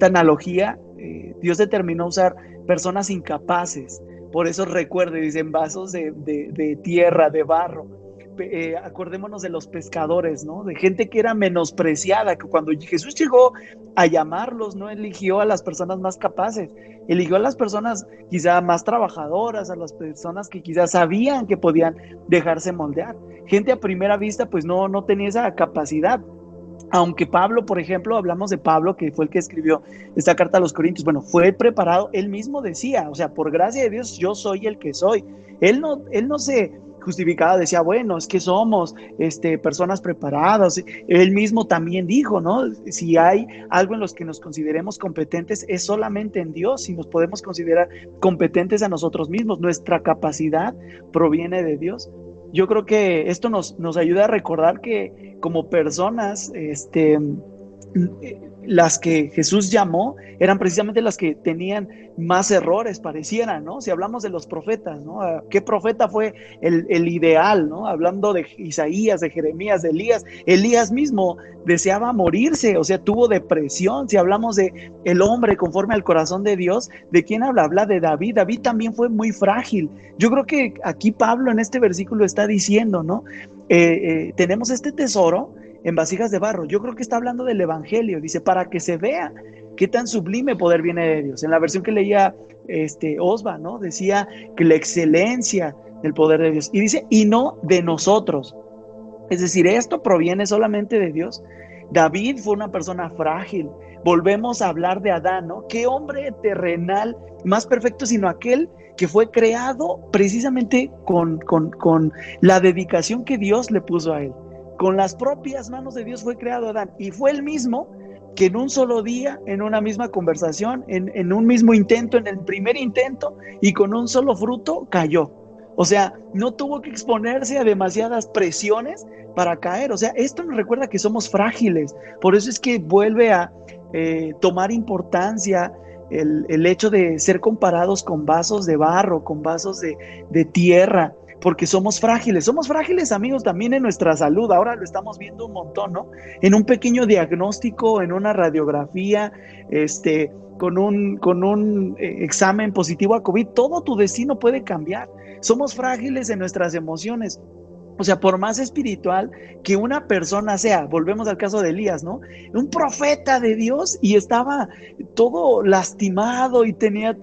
C: analogía, Dios determinó usar personas incapaces. Por eso recuerde, dicen vasos de tierra, de barro. Acordémonos de los pescadores, ¿no? De gente que era menospreciada, que cuando Jesús llegó a llamarlos, no eligió a las personas más capaces, eligió a las personas quizá más trabajadoras, a las personas que quizás sabían que podían dejarse moldear. Gente a primera vista pues no tenía esa capacidad. Aunque Pablo, por ejemplo, hablamos de Pablo, que fue el que escribió esta carta a los Corintios, bueno, fue preparado, él mismo decía, o sea, por gracia de Dios, yo soy el que soy. Él no se justificaba, decía, bueno, es que somos personas preparadas. Él mismo también dijo, ¿no? Si hay algo en los que nos consideremos competentes, es solamente en Dios. Si nos podemos considerar competentes a nosotros mismos, nuestra capacidad proviene de Dios. Yo creo que esto nos ayuda a recordar que como personas las que Jesús llamó eran precisamente las que tenían más errores, parecieran, ¿no? Si hablamos de los profetas, ¿no? ¿Qué profeta fue el ideal, ¿no? Hablando de Isaías, de Jeremías, de Elías. Elías mismo deseaba morirse, o sea, tuvo depresión. Si hablamos de el hombre conforme al corazón de Dios, ¿de quién habla? Habla de David. David también fue muy frágil. Yo creo que aquí Pablo en este versículo está diciendo, ¿no? Tenemos este tesoro en vasijas de barro. Yo creo que está hablando del evangelio. Dice, para que se vea qué tan sublime poder viene de Dios. En la versión que leía Osva, ¿no? Decía que la excelencia del poder de Dios. Y dice, y no de nosotros. Es decir, esto proviene solamente de Dios. David fue una persona frágil. Volvemos a hablar de Adán, ¿no? ¿Qué hombre terrenal más perfecto sino aquel que fue creado precisamente con la dedicación que Dios le puso a él? Con las propias manos de Dios fue creado Adán, y fue el mismo que en un solo día, en una misma conversación, en un mismo intento, en el primer intento, y con un solo fruto cayó. O sea, no tuvo que exponerse a demasiadas presiones para caer. O sea, esto nos recuerda que somos frágiles. Por eso es que vuelve a tomar importancia el hecho de ser comparados con vasos de barro, con vasos de tierra, porque somos frágiles, amigos, también en nuestra salud. Ahora lo estamos viendo un montón, ¿no? En un pequeño diagnóstico, en una radiografía, con un examen positivo a COVID, todo tu destino puede cambiar. Somos frágiles en nuestras emociones. O sea, por más espiritual que una persona sea, volvemos al caso de Elías, ¿no? Un profeta de Dios, y estaba todo lastimado y tenía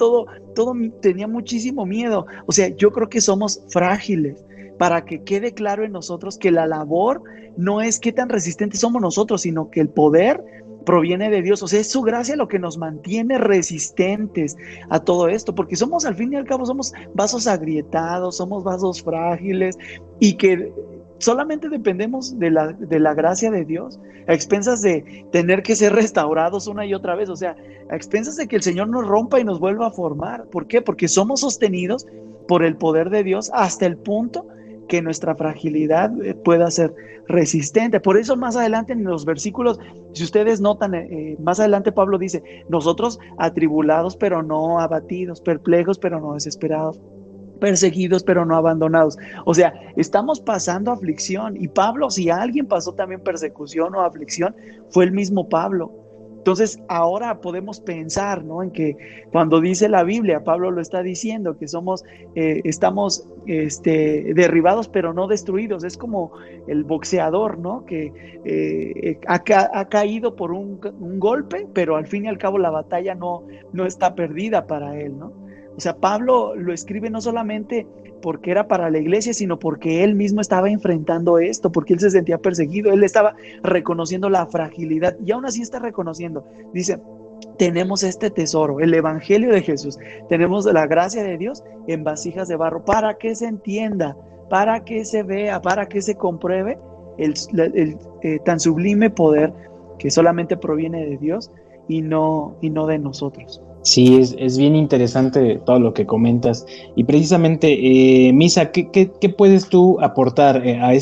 C: tenía muchísimo miedo. O sea, yo creo que somos frágiles, para que quede claro en nosotros que la labor no es qué tan resistentes somos nosotros, sino que el poder proviene de Dios. O sea, es su gracia lo que nos mantiene resistentes a todo esto, porque somos, al fin y al cabo, somos vasos agrietados, somos vasos frágiles, y que solamente dependemos de la gracia de Dios, a expensas de tener que ser restaurados una y otra vez. O sea, a expensas de que el Señor nos rompa y nos vuelva a formar. ¿Por qué? Porque somos sostenidos por el poder de Dios hasta el punto que nuestra fragilidad pueda ser resistente. Por eso más adelante en los versículos, si ustedes notan, más adelante Pablo dice, nosotros atribulados pero no abatidos, perplejos pero no desesperados, perseguidos pero no abandonados. O sea, estamos pasando aflicción, y Pablo, si alguien pasó también persecución o aflicción, fue el mismo Pablo. Entonces ahora podemos pensar, ¿no? En que cuando dice la Biblia, Pablo lo está diciendo, que estamos derribados pero no destruidos. Es como el boxeador, ¿no? Que ha caído por un golpe, pero al fin y al cabo la batalla no está perdida para él, ¿no? O sea, Pablo lo escribe no solamente porque era para la iglesia, sino porque él mismo estaba enfrentando esto, porque él se sentía perseguido, él estaba reconociendo la fragilidad, y aún así está reconociendo. Dice, tenemos este tesoro, el evangelio de Jesús, tenemos la gracia de Dios en vasijas de barro, para que se entienda, para que se vea, para que se compruebe el tan sublime poder que solamente proviene de Dios y no de nosotros.
A: Sí, es bien interesante todo lo que comentas. Y precisamente, Misa, ¿qué puedes tú aportar a de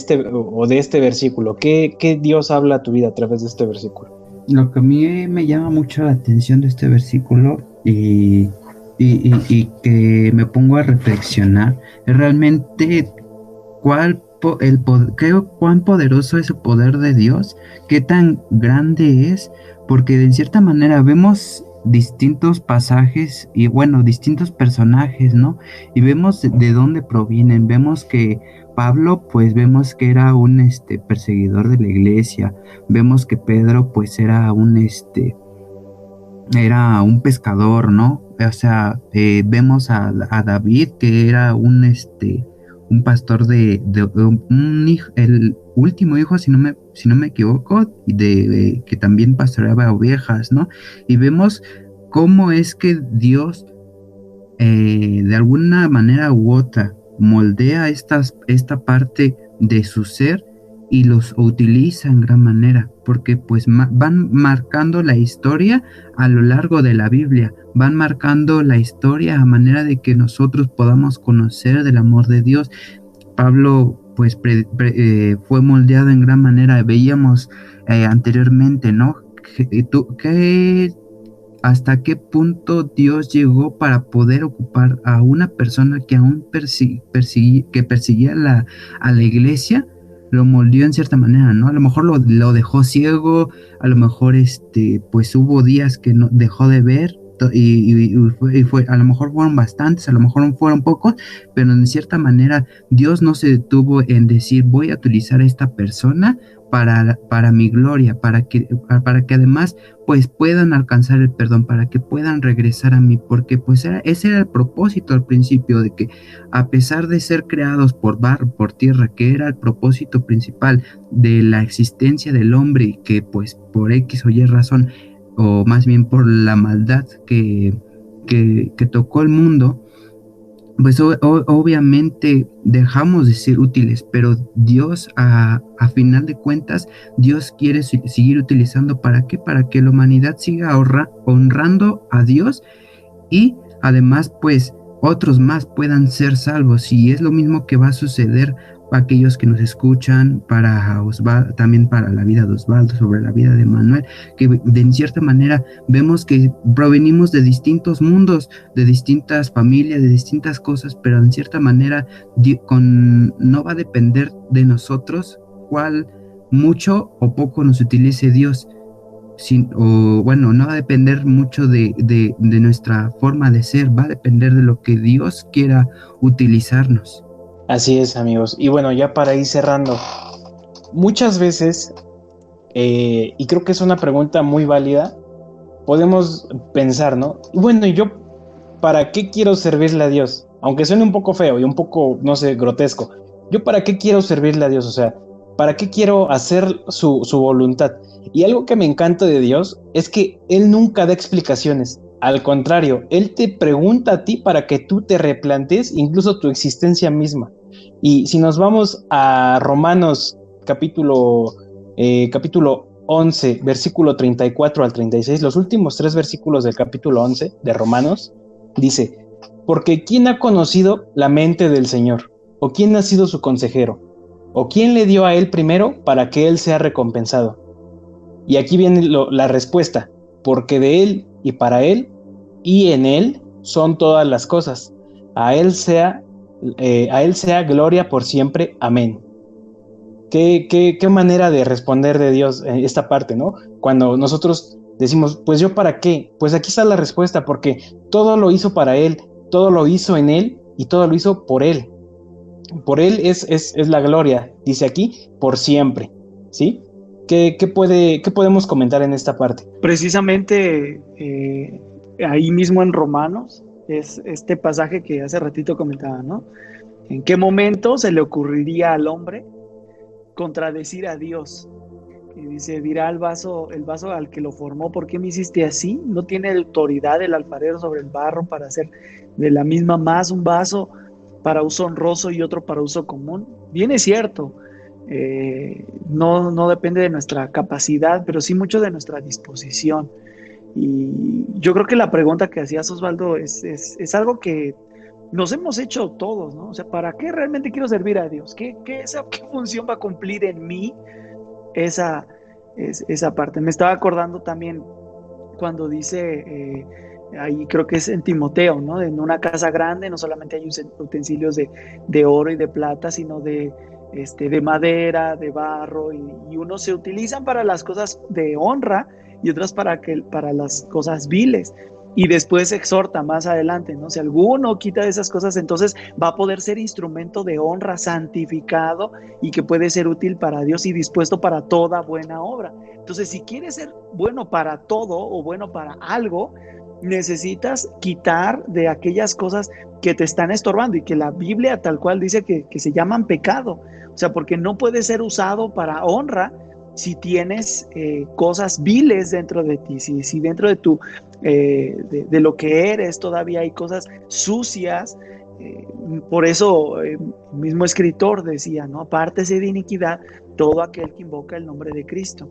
A: este versículo? ¿Qué Dios habla a tu vida a través de este versículo?
B: Lo que a mí me llama mucho la atención de este versículo y que me pongo a reflexionar es realmente cuán poderoso es el poder de Dios, qué tan grande es, porque de cierta manera vemos distintos pasajes y distintos personajes, ¿no? Y vemos de dónde provienen. Vemos que Pablo, pues vemos que era un perseguidor de la iglesia. Vemos que Pedro, pues era un pescador, ¿no? O sea, vemos a David, que era un pastor de un hijo, el último hijo, si no me equivoco, que también pastoreaba ovejas, ¿no? Y vemos cómo es que Dios, de alguna manera u otra, moldea esta parte de su ser y los utiliza en gran manera, porque pues van marcando la historia a lo largo de la Biblia, van marcando la historia a manera de que nosotros podamos conocer del amor de Dios. Pablo pues fue moldeado en gran manera. Veíamos anteriormente, ¿no? ¿hasta qué punto Dios llegó para poder ocupar a una persona que aún perseguía a la iglesia? Lo moldeó en cierta manera, ¿no? A lo mejor lo dejó ciego, a lo mejor pues hubo días que no dejó de ver, a lo mejor fueron bastantes, a lo mejor fueron pocos, pero en cierta manera Dios no se detuvo en decir, voy a utilizar a esta persona para mi gloria, para que además pues puedan alcanzar el perdón, para que puedan regresar a mí, porque pues ese era el propósito al principio, de que a pesar de ser creados por barro, por tierra, que era el propósito principal de la existencia del hombre, que pues por X o Y razón, o más bien por la maldad que tocó el mundo, pues obviamente dejamos de ser útiles, pero Dios a final de cuentas, Dios quiere seguir utilizando, ¿para qué? Para que la humanidad siga honrando a Dios, y además pues otros más puedan ser salvos, y es lo mismo que va a suceder para aquellos que nos escuchan, para Osvaldo, también para la vida de Osvaldo, sobre la vida de Manuel, que de cierta manera vemos que provenimos de distintos mundos, de distintas familias, de distintas cosas, pero en cierta manera no va a depender de nosotros cuál mucho o poco nos utilice Dios, no va a depender mucho de nuestra forma de ser, va a depender de lo que Dios quiera utilizarnos.
A: Así es, amigos. Y bueno, ya para ir cerrando, muchas veces, y creo que es una pregunta muy válida, podemos pensar, ¿no? Bueno, ¿y yo para qué quiero servirle a Dios? Aunque suene un poco feo y un poco, no sé, grotesco. ¿Yo para qué quiero servirle a Dios? O sea, ¿para qué quiero hacer su voluntad? Y algo que me encanta de Dios es que Él nunca da explicaciones. Al contrario, Él te pregunta a ti para que tú te replantees incluso tu existencia misma. Y si nos vamos a Romanos capítulo 11, versículo 34 al 36, los últimos 3 versículos del capítulo 11 de Romanos, dice, porque ¿quién ha conocido la mente del Señor? ¿O quién ha sido su consejero? ¿O quién le dio a él primero para que él sea recompensado? Y aquí viene la respuesta, porque de él y para él y en él son todas las cosas. A él sea gloria por siempre. Amén. Qué manera de responder de Dios en esta parte, ¿no? Cuando nosotros decimos, pues yo para qué, pues aquí está la respuesta, porque todo lo hizo para él, todo lo hizo en él y todo lo hizo por él. Por él es la gloria, dice aquí, por siempre, ¿sí? ¿Qué podemos comentar en esta parte?
C: Precisamente ahí mismo en Romanos es este pasaje que hace ratito comentaba, ¿no? ¿En qué momento se le ocurriría al hombre contradecir a Dios? Y dice, dirá el vaso al que lo formó, ¿por qué me hiciste así? ¿No tiene autoridad el alfarero sobre el barro para hacer de la misma masa un vaso para uso honroso y otro para uso común? Bien es cierto, no depende de nuestra capacidad, pero sí mucho de nuestra disposición. Y yo creo que la pregunta que hacías, Osvaldo, es algo que nos hemos hecho todos, ¿no? O sea, ¿para qué realmente quiero servir a Dios? ¿Qué función va a cumplir en mí esa parte? Me estaba acordando también cuando dice, ahí creo que es en Timoteo, ¿no? En una casa grande no solamente hay utensilios de oro y de plata, sino de madera, de barro, y unos se utilizan para las cosas de honra y otras para las cosas viles. Y después exhorta más adelante, ¿no? Si alguno quita de esas cosas, entonces va a poder ser instrumento de honra, santificado, y que puede ser útil para Dios y dispuesto para toda buena obra. Entonces, si quieres ser bueno para todo o bueno para algo, necesitas quitar de aquellas cosas que te están estorbando y que la Biblia tal cual dice que se llaman pecado. O sea, porque no puede ser usado para honra si tienes cosas viles dentro de ti, si dentro de tu de lo que eres todavía hay cosas sucias. Por eso el mismo escritor decía, ¿no? Apártese de iniquidad todo aquel que invoca el nombre de Cristo.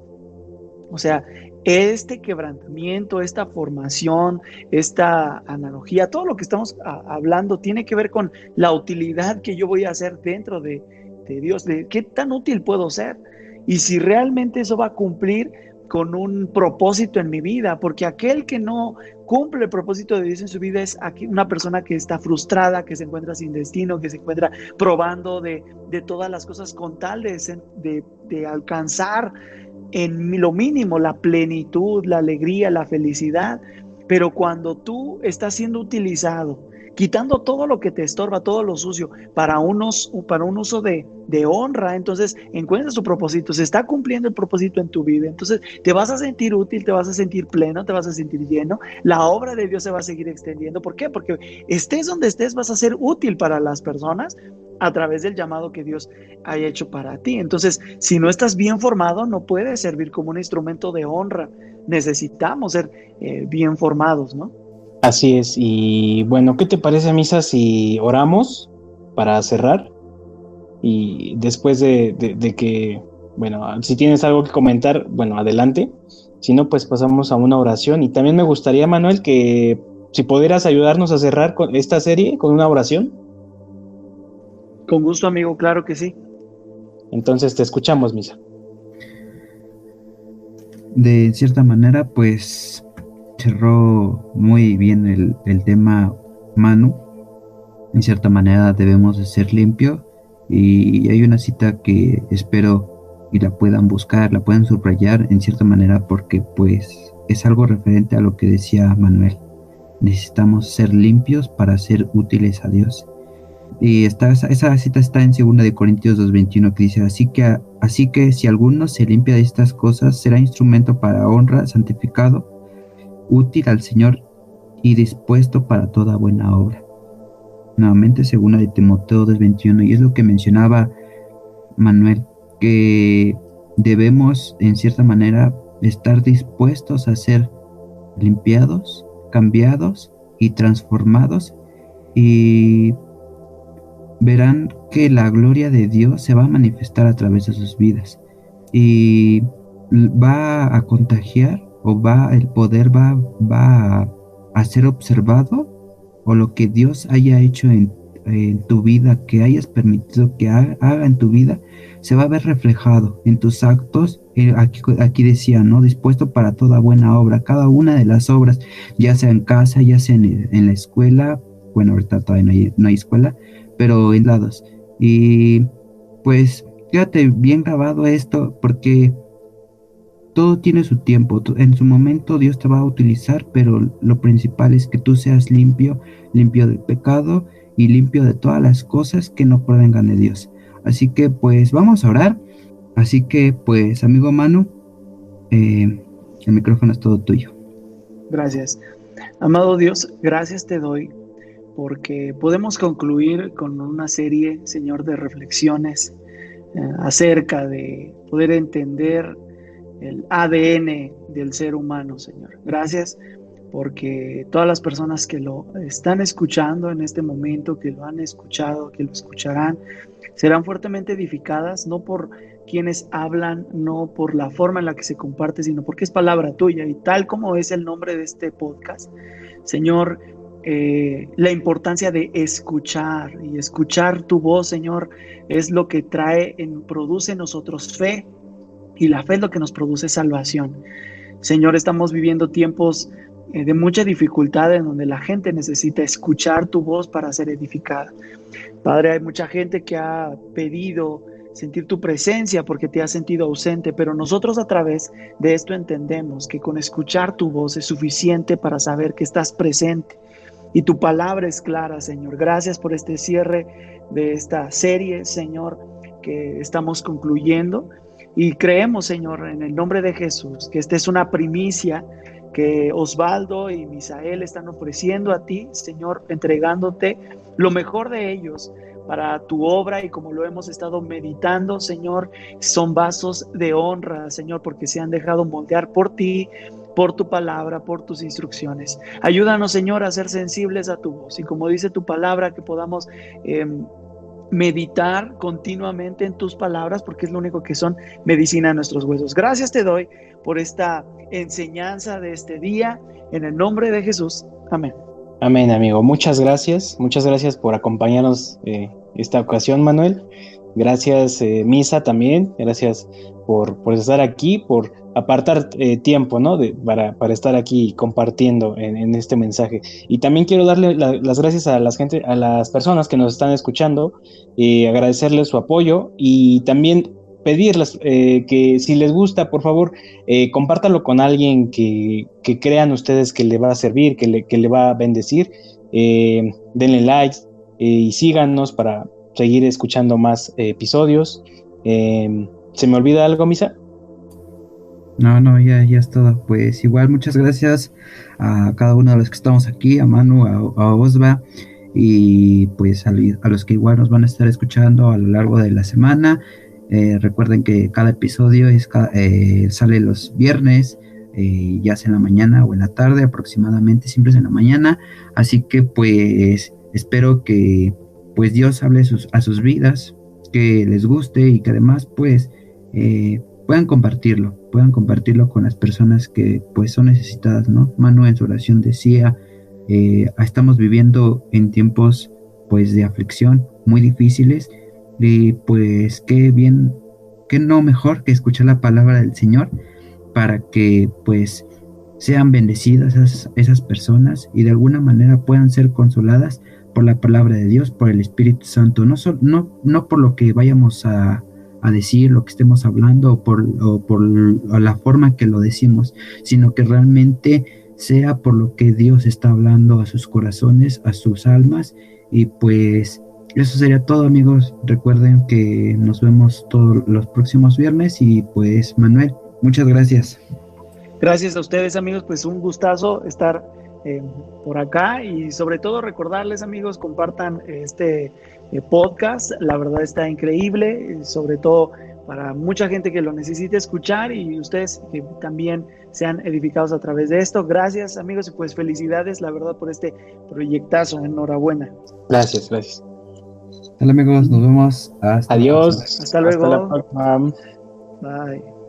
C: O sea, este quebrantamiento, esta formación, esta analogía, todo lo que estamos hablando tiene que ver con la utilidad que yo voy a hacer dentro de Dios, de qué tan útil puedo ser. Y si realmente eso va a cumplir con un propósito en mi vida, porque aquel que no cumple el propósito de Dios en su vida es una persona que está frustrada, que se encuentra sin destino, que se encuentra probando de todas las cosas con tal de alcanzar en lo mínimo la plenitud, la alegría, la felicidad. Pero cuando tú estás siendo utilizado, quitando todo lo que te estorba, todo lo sucio, para un uso de honra, entonces encuentras tu propósito, se está cumpliendo el propósito en tu vida, entonces te vas a sentir útil, te vas a sentir pleno, te vas a sentir lleno, la obra de Dios se va a seguir extendiendo. ¿Por qué? Porque estés donde estés, vas a ser útil para las personas a través del llamado que Dios haya hecho para ti. Entonces, si no estás bien formado, no puedes servir como un instrumento de honra. Necesitamos ser bien formados, ¿no?
A: Así es. Y bueno, ¿qué te parece, Misa, si oramos para cerrar? Y después de que, bueno, si tienes algo que comentar, bueno, adelante. Si no, pues pasamos a una oración. Y también me gustaría, Manuel, que si pudieras ayudarnos a cerrar con esta serie con una oración.
C: Con gusto, amigo, claro que sí.
A: Entonces te escuchamos, Misa.
B: De cierta manera, pues cerró muy bien el tema Manu. En cierta manera debemos de ser limpio, y hay una cita que espero y la puedan buscar, la puedan subrayar en cierta manera, porque pues es algo referente a lo que decía Manuel. Necesitamos ser limpios para ser útiles a Dios. Y esa cita está en 2 Corintios 2:21, que dice: así que si alguno se limpia de estas cosas, será instrumento para honra, santificado, útil al Señor y dispuesto para toda buena obra. Nuevamente, 2 Timoteo 2:21, y es lo que mencionaba Manuel, que debemos en cierta manera estar dispuestos a ser limpiados, cambiados y transformados, y verán que la gloria de Dios se va a manifestar a través de sus vidas, y va a contagiar, o el poder va a ser observado, o lo que Dios haya hecho en tu vida, que hayas permitido que haga en tu vida, se va a ver reflejado en tus actos. Aquí decía, ¿no? Dispuesto para toda buena obra. Cada una de las obras, ya sea en casa, ya sea en la escuela. Bueno, ahorita todavía no hay escuela, pero en lados. Y pues quédate bien grabado esto, porque todo tiene su tiempo. En su momento Dios te va a utilizar, pero lo principal es que tú seas limpio del pecado y limpio de todas las cosas que no provengan de Dios. Así que pues vamos a orar. Así que pues, amigo Manu, el micrófono es todo tuyo.
C: Gracias. Amado Dios, gracias te doy porque podemos concluir con una serie, Señor, de reflexiones acerca de poder entender el ADN del ser humano, Señor. Gracias porque todas las personas que lo están escuchando en este momento, que lo han escuchado, que lo escucharán, serán fuertemente edificadas, no por quienes hablan, no por la forma en la que se comparte, sino porque es palabra tuya, y tal como es el nombre de este podcast, Señor, la importancia de escuchar, y escuchar tu voz, Señor, es lo que produce en nosotros fe, y la fe es lo que nos produce salvación. Señor, estamos viviendo tiempos de mucha dificultad, en donde la gente necesita escuchar tu voz para ser edificada. Padre, hay mucha gente que ha pedido sentir tu presencia porque te has sentido ausente, pero nosotros a través de esto entendemos que con escuchar tu voz es suficiente para saber que estás presente y tu palabra es clara, Señor. Gracias por este cierre de esta serie, Señor, que estamos concluyendo, y creemos, Señor, en el nombre de Jesús, que esta es una primicia que Osvaldo y Misael están ofreciendo a ti, Señor, entregándote lo mejor de ellos para tu obra, y como lo hemos estado meditando, Señor, son vasos de honra, Señor, porque se han dejado moldear por ti, por tu palabra, por tus instrucciones. Ayúdanos, Señor, a ser sensibles a tu voz, y como dice tu palabra, que podamos meditar continuamente en tus palabras, porque es lo único que son medicina a nuestros huesos. Gracias te doy por esta enseñanza de este día, en el nombre de Jesús. Amén.
A: Amén, amigo. Muchas gracias por acompañarnos esta ocasión, Manuel. Gracias, Misa, también. Gracias por estar aquí, por apartar tiempo, ¿no? Para estar aquí compartiendo en este mensaje. Y también quiero darle las gracias a a las personas que nos están escuchando, agradecerles su apoyo y también pedirles que si les gusta, por favor, compártalo con alguien que crean ustedes que le va a servir, que le va a bendecir. Denle likes y síganos para seguir escuchando más episodios. ¿Se me olvida algo, Misa?
B: No, ya es todo. Pues igual muchas gracias a cada uno de los que estamos aquí, a Manu, a Osva, y pues a los que igual nos van a estar escuchando a lo largo de la semana. Recuerden que cada episodio sale los viernes, ya sea en la mañana o en la tarde, aproximadamente siempre es en la mañana. Así que pues espero que pues Dios hable a sus vidas, que les guste y que además pues puedan compartirlo con las personas que pues son necesitadas, ¿no? Manu en su oración decía, estamos viviendo en tiempos pues de aflicción muy difíciles, y pues qué bien, qué no mejor que escuchar la palabra del Señor para que pues sean bendecidas esas personas y de alguna manera puedan ser consoladas por la palabra de Dios, por el Espíritu Santo, no por lo que vayamos a decir, lo que estemos hablando o por la forma que lo decimos, sino que realmente sea por lo que Dios está hablando a sus corazones, a sus almas. Y pues eso sería todo, amigos. Recuerden que nos vemos todos los próximos viernes y pues Manuel, muchas gracias.
C: Gracias a ustedes, amigos, pues un gustazo estar por acá y sobre todo recordarles, amigos, compartan este podcast. La verdad está increíble, sobre todo para mucha gente que lo necesite escuchar y ustedes que también sean edificados a través de esto. Gracias, amigos, y pues felicidades, la verdad, por este proyectazo. Enhorabuena.
A: Gracias.
B: Hola, amigos, nos vemos.
A: Adiós.
C: Hasta luego.
A: Hasta la próxima.
C: Bye.